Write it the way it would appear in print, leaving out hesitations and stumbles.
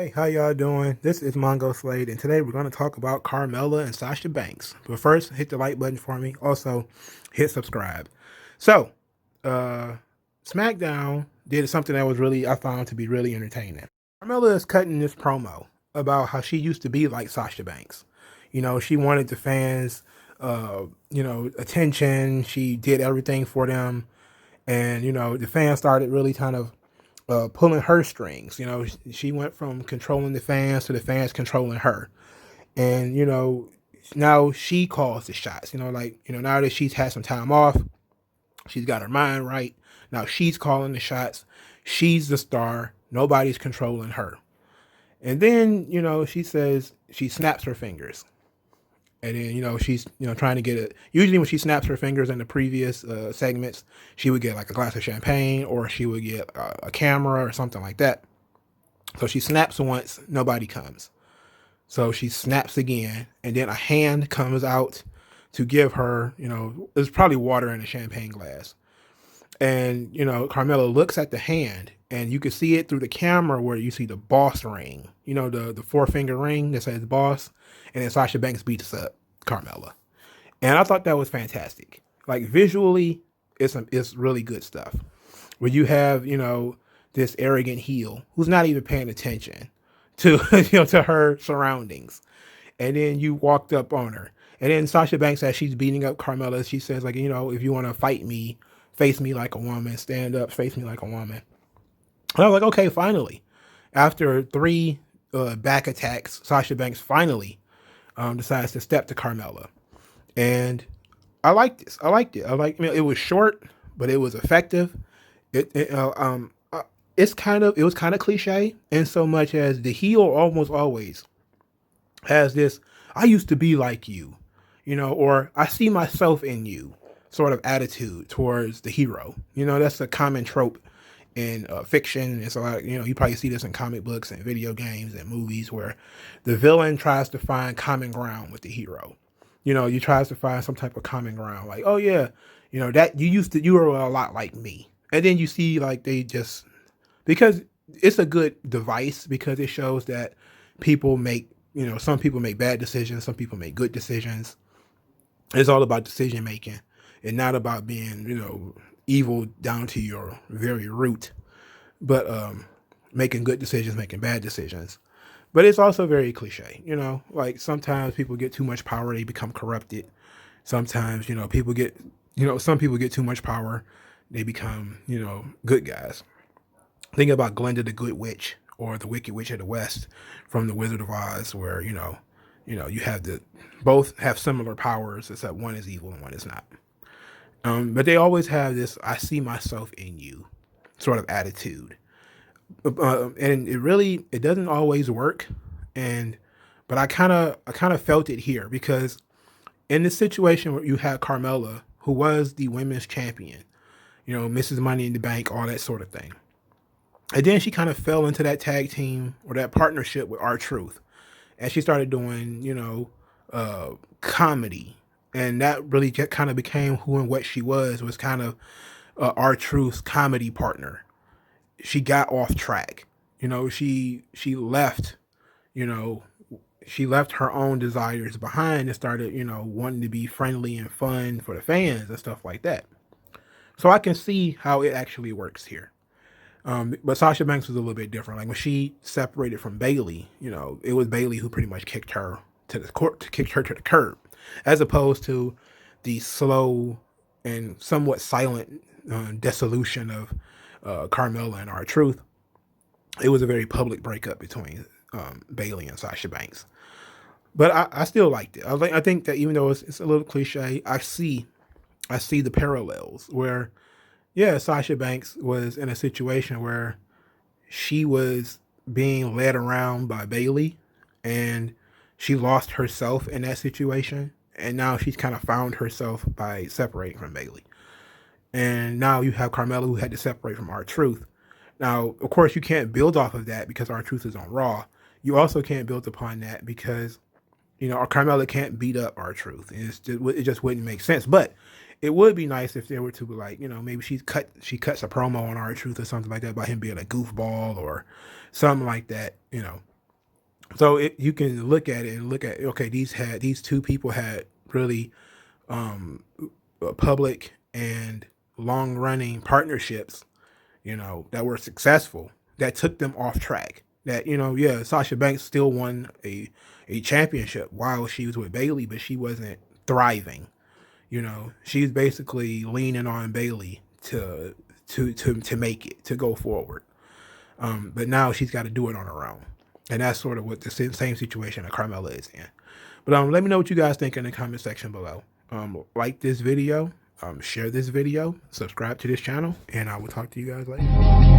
Hey, how y'all doing? This is Mongo Slade, and today we're going to talk about Carmella and Sasha Banks. But first, hit the like button for me. Also, hit subscribe. So, uh, Smackdown did something that was really, I found to be really entertaining. Carmella is cutting this promo about how she used to be like Sasha Banks. You know, she wanted the fans, attention. She did everything for them. And, the fans started really kind of pulling her strings. She went from controlling the fans to the fans controlling her. And, now she calls the shots. Now that she's had some time off, she's got her mind right. Now she's calling the shots. She's the star. Nobody's controlling her. And then, she says she snaps her fingers. And then, she's, trying to get it. Usually when she snaps her fingers in the previous segments, she would get like a glass of champagne or she would get a camera or something like that. So she snaps once, nobody comes. So she snaps again, and then a hand comes out to give her, there's probably water in a champagne glass. And, Carmella looks at the hand, and you can see it through the camera where you see the boss ring, the four-finger ring that says boss. And then Sasha Banks beats up Carmella. And I thought that was fantastic. Like, visually, it's really good stuff. Where you have, this arrogant heel who's not even paying attention to, to her surroundings. And then you walked up on her. And then Sasha Banks, as she's beating up Carmella, she says, like, if you want to fight me, face me like a woman, stand up, face me like a woman. And I was like, okay, finally. After three back attacks, Sasha Banks finally decides to step to Carmella. And I liked this. I liked it. It was short, but it was effective. It was kind of cliche in so much as the heel almost always has this, I used to be like you, or I see myself in you sort of attitude towards the hero. That's a common trope in fiction. It's a lot, you probably see this in comic books and video games and movies where the villain tries to find common ground with the hero. You tries to find some type of common ground, like, oh yeah, that you were a lot like me. And then you see like they just, because it's a good device because it shows that people make, some people make bad decisions, some people make good decisions. It's all about decision making and not about being, evil down to your very root, but making good decisions, making bad decisions. But it's also very cliche, like sometimes people get too much power, they become corrupted. Sometimes, some people get too much power, they become, good guys. Think about Glinda the Good Witch or the Wicked Witch of the West from the Wizard of Oz, where, you have both have similar powers, except one is evil and one is not. But they always have this "I see myself in you" sort of attitude, and it doesn't always work. But I kind of felt it here because in this situation where you had Carmella, who was the women's champion, Mrs. Money in the Bank, all that sort of thing, and then she kind of fell into that tag team or that partnership with R-Truth, and she started doing comedy. And that really kind of became who and what she was kind of R-Truth's comedy partner. She got off track. She left, you know, she left her own desires behind and started, wanting to be friendly and fun for the fans and stuff like that. So I can see how it actually works here. But Sasha Banks was a little bit different. Like when she separated from Bayley, it was Bayley who pretty much kicked her to the court, kicked her to the curb, as opposed to the slow and somewhat silent dissolution of Carmella and R-Truth. It was a very public breakup between Bayley and Sasha Banks. But I still liked it. I think that even though it's a little cliche, I see the parallels where, yeah, Sasha Banks was in a situation where she was being led around by Bayley, and she lost herself in that situation, and now she's kind of found herself by separating from Bayley. And now you have Carmella, who had to separate from R-Truth. Now, of course, you can't build off of that because R-Truth is on Raw. You also can't build upon that because, Carmella can't beat up R-Truth. It just wouldn't make sense. But it would be nice if they were to be like, maybe she cuts a promo on R-Truth or something like that about him being a goofball or something like that, So you can look at it and look at, okay, these two people had really public and long running partnerships, that were successful, that took them off track. That, yeah, Sasha Banks still won a championship while she was with Bailey, but she wasn't thriving. She's basically leaning on Bailey to make it, to go forward. But now she's got to do it on her own. And that's sort of what the same situation that Carmella is in. But let me know what you guys think in the comment section below. Like this video, share this video, subscribe to this channel, and I will talk to you guys later.